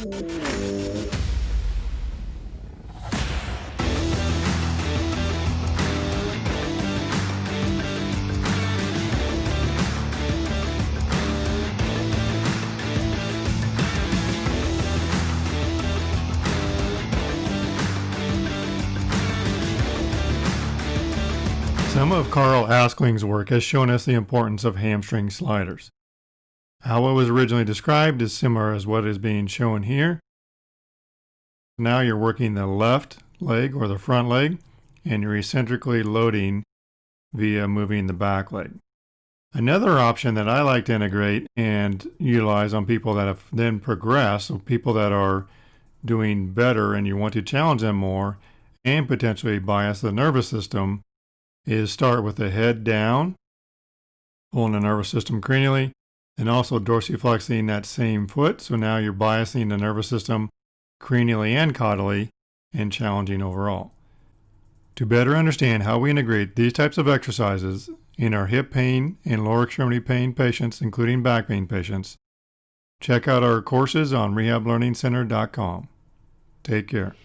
Some of Carl Askling's work has shown us the importance of hamstring sliders. How it was originally described is similar as what is being shown here. Now you're working the left leg or the front leg, and you're eccentrically loading via moving the back leg. Another option that I like to integrate and utilize on people that have then progressed, so people that are doing better and you want to challenge them more and potentially bias the nervous system, is start with the head down, pulling the nervous system cranially, and also dorsiflexing that same foot. So now you're biasing the nervous system cranially and caudally and challenging overall. To better understand how we integrate these types of exercises in our hip pain and lower extremity pain patients, including back pain patients, check out our courses on rehablearningcenter.com. Take care.